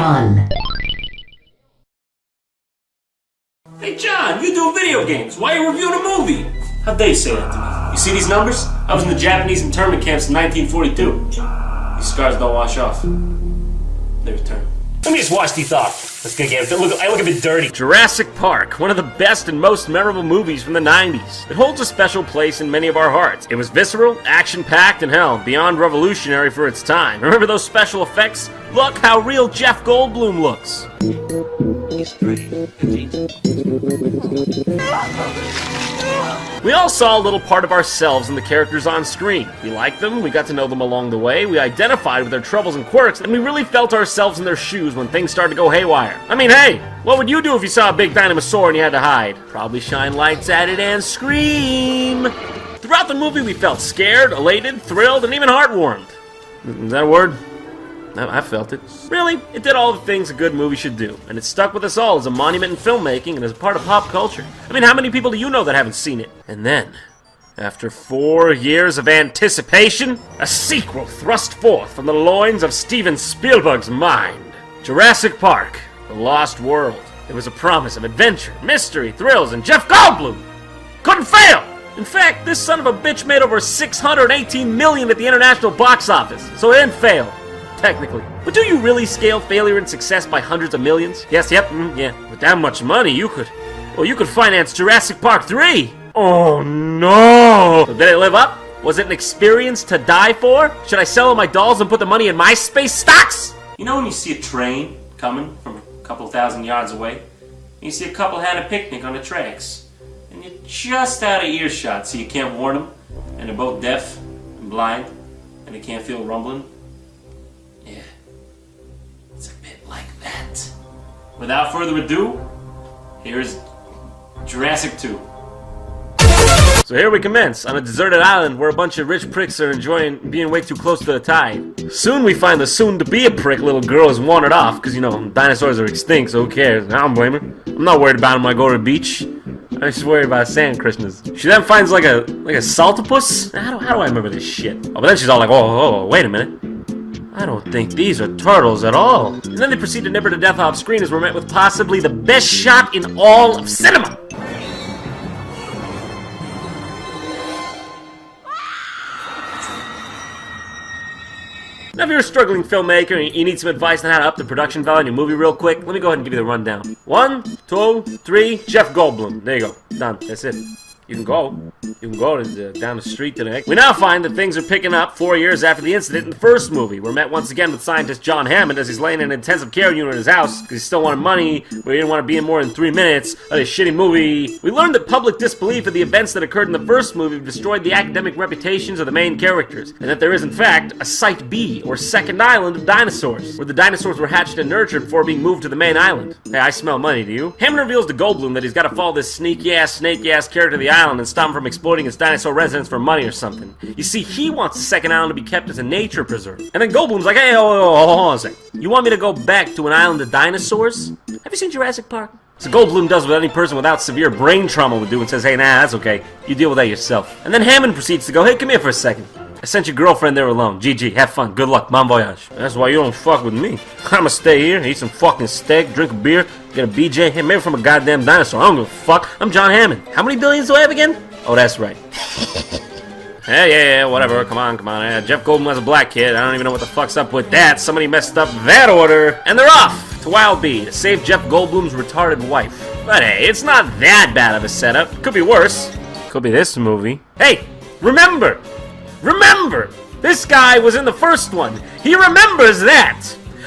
JonTron. Hey John, you do video games. Why are you reviewing a movie? How'd they say that to me? You see these numbers? I was in the Japanese internment camps in 1942. These scars don't wash off. They return. Let me just wash these off. Let's get it. I look a bit dirty. Jurassic Park, one of the best and most memorable movies from the 90s. It holds a special place in many of our hearts. It was visceral, action-packed, and hell, beyond revolutionary for its time. Remember those special effects? Look how real Jeff Goldblum looks. We all saw a little part of ourselves in the characters on screen. We liked them, we got to know them along the way, we identified with their troubles and quirks, and we really felt ourselves in their shoes when things started to go haywire. I mean, hey, what would you do if you saw a big dinosaur and you had to hide? Probably shine lights at it and scream! Throughout the movie, we felt scared, elated, thrilled, and even heartwarmed. Is that a word? I felt it. Really, it did all the things a good movie should do, and it stuck with us all as a monument in filmmaking and as a part of pop culture. I mean, how many people do you know that haven't seen it? And then, after 4 years of anticipation, a sequel thrust forth from the loins of Steven Spielberg's mind. Jurassic Park, The Lost World. It was a promise of adventure, mystery, thrills, and Jeff Goldblum! Couldn't fail! In fact, this son of a bitch made over $618 million at the international box office, so it didn't fail. Technically. But do you really scale failure and success by hundreds of millions? Yes, yep, yeah. With that much money, you could finance Jurassic Park 3! Oh no! So did it live up? Was it an experience to die for? Should I sell all my dolls and put the money in my space stocks? You know when you see a train coming from a couple thousand yards away? And you see a couple had a picnic on the tracks. And you're just out of earshot, so you can't warn them. And they're both deaf and blind. And they can't feel rumbling. Yeah, it's a bit like that. Without further ado, here's Jurassic 2. So here we commence, on a deserted island where a bunch of rich pricks are enjoying being way too close to the tide. Soon we find the soon-to-be-a-prick little girl has wandered off, because, you know, dinosaurs are extinct, so who cares? I don't blame her. I'm not worried about them when I go to the beach. I'm just worried about sand Krishnas. She then finds like a saltopus? How do I remember this shit? Oh, but then she's all like, oh, wait a minute. I don't think these are turtles at all. And then they proceed to nip her to death off screen as we're met with possibly the best shot in all of cinema. Now if you're a struggling filmmaker and you need some advice on how to up the production value in your movie real quick, let me go ahead and give you the rundown. 1, 2, 3, Jeff Goldblum. There you go. Done. That's it. You can go. You can go down the street today. We now find that things are picking up 4 years after the incident in the first movie. We're met once again with scientist John Hammond as he's laying in an intensive care unit in his house because he still wanted money, but he didn't want to be in more than 3 minutes of this shitty movie. We learned that public disbelief of the events that occurred in the first movie destroyed the academic reputations of the main characters, and that there is in fact a Site B, or second island of dinosaurs, where the dinosaurs were hatched and nurtured before being moved to the main island. Hey, I smell money, do you? Hammond reveals to Goldblum that he's got to follow this sneaky-ass, snaky-ass character to the island and stop him from exploiting his dinosaur residence for money or something. You see, he wants the second island to be kept as a nature preserve. And then Goldblum's like, hey, hold on a second. You want me to go back to an island of dinosaurs? Have you seen Jurassic Park? So Goldblum does what any person without severe brain trauma would do and says, hey, nah, that's okay. You deal with that yourself. And then Hammond proceeds to go, hey, come here for a second. I sent your girlfriend there alone. GG, have fun, good luck, bon voyage. That's why you don't fuck with me. I'ma stay here, eat some fucking steak, drink a beer, get a BJ, hey, maybe from a goddamn dinosaur. I don't give a fuck. I'm John Hammond. How many billions do I have again? Oh, that's right. Hey, yeah, whatever. Come on. Jeff Goldblum has a black kid. I don't even know what the fuck's up with that. Somebody messed up that order. And they're off to Wild Bee to save Jeff Goldblum's retarded wife. But hey, it's not that bad of a setup. Could be worse. Could be this movie. Hey, remember, this guy was in the first one. He remembers that.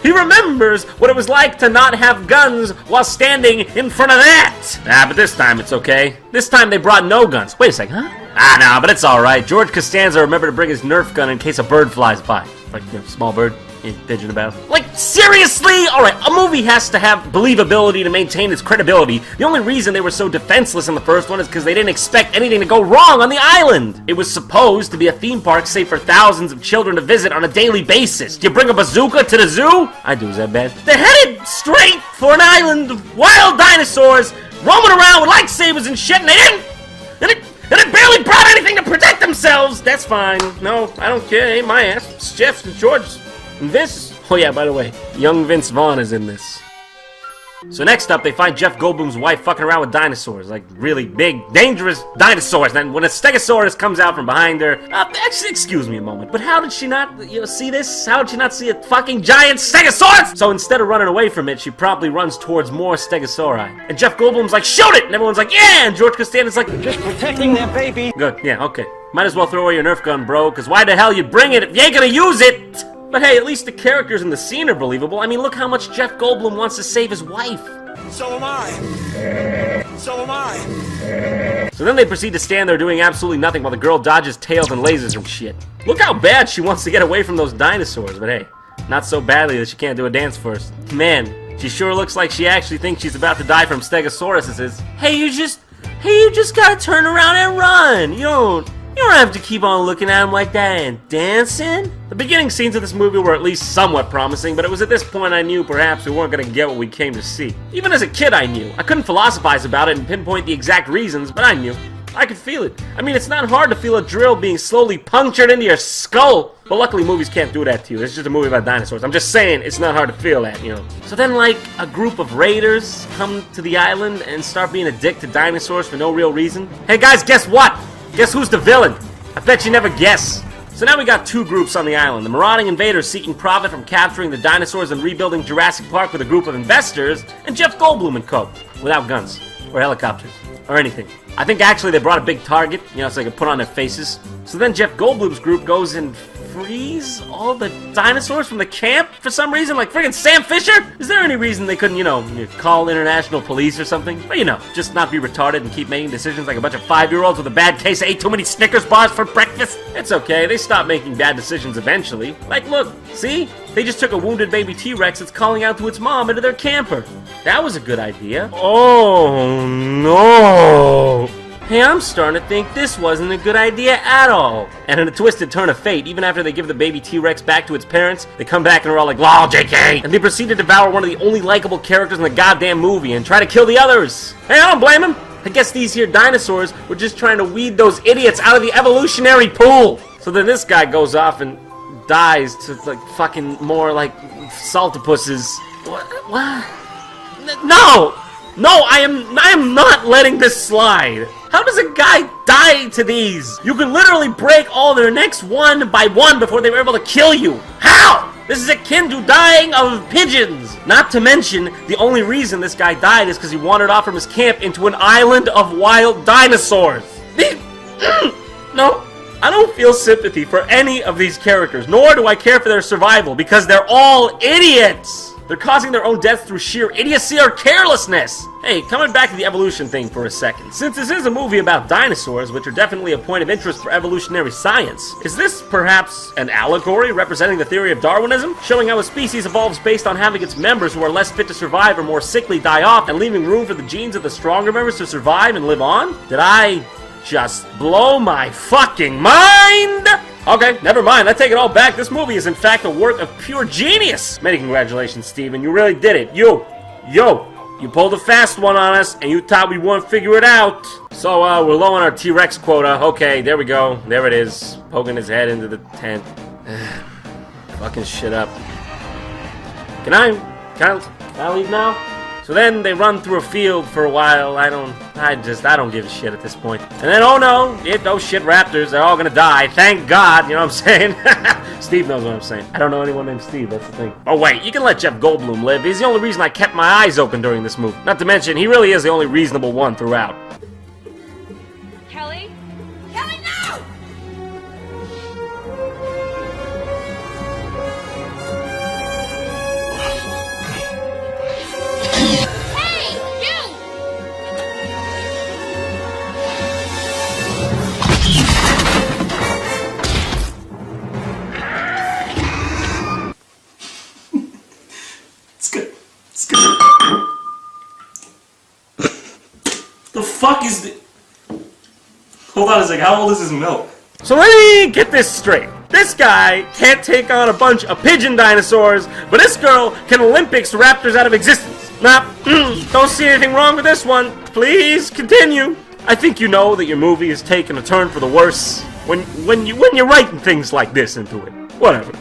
He remembers what it was like to not have guns while standing in front of that. But this time it's okay. This time they brought no guns. Wait a second, huh? No, but it's alright. George Costanza remembered to bring his Nerf gun in case a bird flies by. Like, you know, small bird. Pigeon about. Like, seriously? Alright, a movie has to have believability to maintain its credibility. The only reason they were so defenseless in the first one is because they didn't expect anything to go wrong on the island. It was supposed to be a theme park safe for thousands of children to visit on a daily basis. Do you bring a bazooka to the zoo? I do, is that bad? They're headed straight for an island of wild dinosaurs roaming around with lightsabers and shit, and they barely brought anything to protect themselves. That's fine. No, I don't care. It ain't my ass. It's Jeff's and George's. And this, Oh yeah, by the way, young Vince Vaughn is in this. So next up, they find Jeff Goldblum's wife fucking around with dinosaurs, like really big, dangerous dinosaurs. Then when a Stegosaurus comes out from behind her, actually, excuse me a moment, but how did she not, see this? How did she not see a fucking giant Stegosaurus? So instead of running away from it, she promptly runs towards more Stegosauri. And Jeff Goldblum's like, shoot it! And everyone's like, yeah! And George Costanza's like, just protecting that baby. Good, yeah, okay. Might as well throw away your Nerf gun, bro, because why the hell you bring it if you ain't gonna use it? But hey, at least the characters in the scene are believable. I mean, look how much Jeff Goldblum wants to save his wife. So am I. So am I. So then they proceed to stand there doing absolutely nothing while the girl dodges tails and lasers and shit. Look how bad she wants to get away from those dinosaurs, but hey, not so badly that she can't do a dance first. Man, she sure looks like she actually thinks she's about to die from Stegosauruses. Hey, you just gotta turn around and run. You don't have to keep on looking at him like that and dancing. The beginning scenes of this movie were at least somewhat promising, but it was at this point I knew perhaps we weren't going to get what we came to see. Even as a kid I knew. I couldn't philosophize about it and pinpoint the exact reasons, but I knew. I could feel it. I mean, it's not hard to feel a drill being slowly punctured into your skull. But luckily movies can't do that to you. It's just a movie about dinosaurs. I'm just saying, it's not hard to feel that, So then, like, a group of raiders come to the island and start being a dick to dinosaurs for no real reason. Hey guys, guess what? Guess who's the villain? I bet you never guess. So now we got two groups on the island. The marauding invaders seeking profit from capturing the dinosaurs and rebuilding Jurassic Park with a group of investors, and Jeff Goldblum and co. Without guns, or helicopters, or anything. I think actually they brought a big target, so they could put on their faces. So then Jeff Goldblum's group goes and frees all the dinosaurs from the camp for some reason, like friggin' Sam Fisher? Is there any reason they couldn't, call international police or something? But just not be retarded and keep making decisions like a bunch of 5-year-olds with a bad case ate too many Snickers bars for breakfast? It's okay, they stop making bad decisions eventually. Like, look, see? They just took a wounded baby T-Rex that's calling out to its mom into their camper. That was a good idea. Oh, no. Hey, I'm starting to think this wasn't a good idea at all. And in a twisted turn of fate, even after they give the baby T-Rex back to its parents, they come back and are all like, lol, JK! And they proceed to devour one of the only likable characters in the goddamn movie and try to kill the others. Hey, I don't blame them. I guess these here dinosaurs were just trying to weed those idiots out of the evolutionary pool. So then this guy goes off and dies to, like, fucking more, like, saltipusses. What? No! No, I am not letting this slide. How does a guy die to these? You can literally break all their necks one by one before they were able to kill you. How? This is akin to dying of pigeons. Not to mention, the only reason this guy died is because he wandered off from his camp into an island of wild dinosaurs. No, I don't feel sympathy for any of these characters, nor do I care for their survival, because they're all idiots. They're causing their own death through sheer idiocy or carelessness. Hey, coming back to the evolution thing for a second. Since this is a movie about dinosaurs, which are definitely a point of interest for evolutionary science, is this perhaps an allegory representing the theory of Darwinism? Showing how a species evolves based on having its members who are less fit to survive or more sickly die off, and leaving room for the genes of the stronger members to survive and live on? Did I just blow my fucking mind? Okay, never mind. I take it all back. This movie is in fact a work of pure genius. Many congratulations, Steven. You really did it. You pulled a fast one on us, and you thought we wouldn't figure it out. So, we're low on our T-Rex quota. Okay, there we go. There it is. Poking his head into the tent. Fucking shit up. Can I leave now? So then they run through a field for a while. I don't give a shit at this point. And then, oh no, those shit raptors, they're all gonna die. Thank God, you know what I'm saying? Steve knows what I'm saying. I don't know anyone named Steve, that's the thing. Oh wait, you can let Jeff Goldblum live. He's the only reason I kept my eyes open during this movie. Not to mention, he really is the only reasonable one throughout. Kelly? Kelly, no! The fuck is the... Hold on a second, how old is his milk? So let me get this straight. This guy can't take on a bunch of pigeon dinosaurs, but this girl can Olympics raptors out of existence. Nah, don't see anything wrong with this one. Please continue. I think you know that your movie is taking a turn for the worse when you're writing things like this into it. Whatever.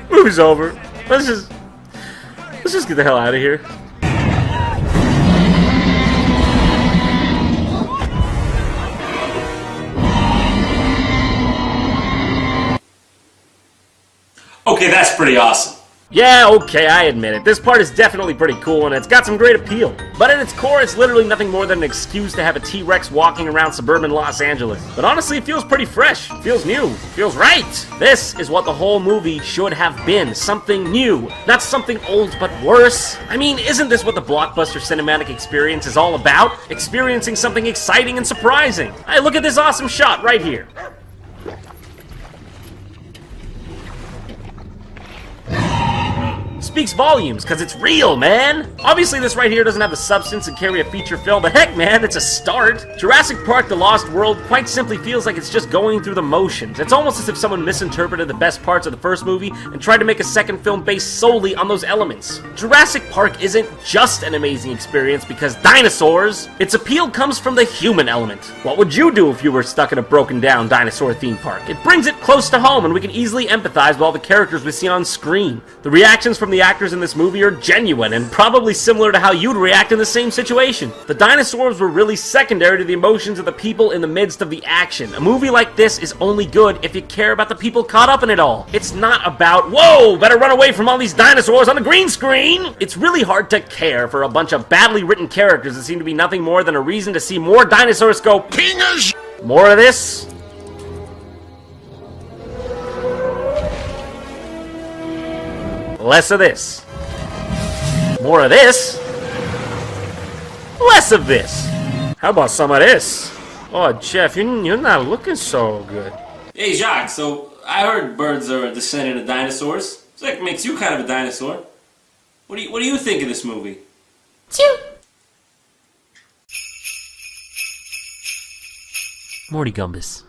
Movie's over. Let's just get the hell out of here. Okay, that's pretty awesome. Yeah, okay, I admit it. This part is definitely pretty cool, and it's got some great appeal. But at its core, it's literally nothing more than an excuse to have a T-Rex walking around suburban Los Angeles. But honestly, it feels pretty fresh. It feels new. It feels right. This is what the whole movie should have been. Something new. Not something old, but worse. I mean, isn't this what the blockbuster cinematic experience is all about? Experiencing something exciting and surprising. Hey, look at this awesome shot right here. Speaks volumes, because it's real, man! Obviously, this right here doesn't have the substance and carry a feature film, but heck, man, it's a start! Jurassic Park: The Lost World quite simply feels like it's just going through the motions. It's almost as if someone misinterpreted the best parts of the first movie and tried to make a second film based solely on those elements. Jurassic Park isn't just an amazing experience because dinosaurs! Its appeal comes from the human element. What would you do if you were stuck in a broken down dinosaur theme park? It brings it close to home, and we can easily empathize with all the characters we see on screen. The reactions from the actors in this movie are genuine and probably similar to how you'd react in the same situation. The dinosaurs were really secondary to the emotions of the people in the midst of the action. A movie like this is only good if you care about the people caught up in it all. It's not about, whoa, better run away from all these dinosaurs on the green screen! It's really hard to care for a bunch of badly written characters that seem to be nothing more than a reason to see more dinosaurs go penis! More of this? Less of this. More of this. Less of this. How about some of this? Oh, Jeff, you're not looking so good. Hey, Jacques, so I heard birds are a descendant of dinosaurs. So that makes you kind of a dinosaur. What do you think of this movie? Morty Gumbus.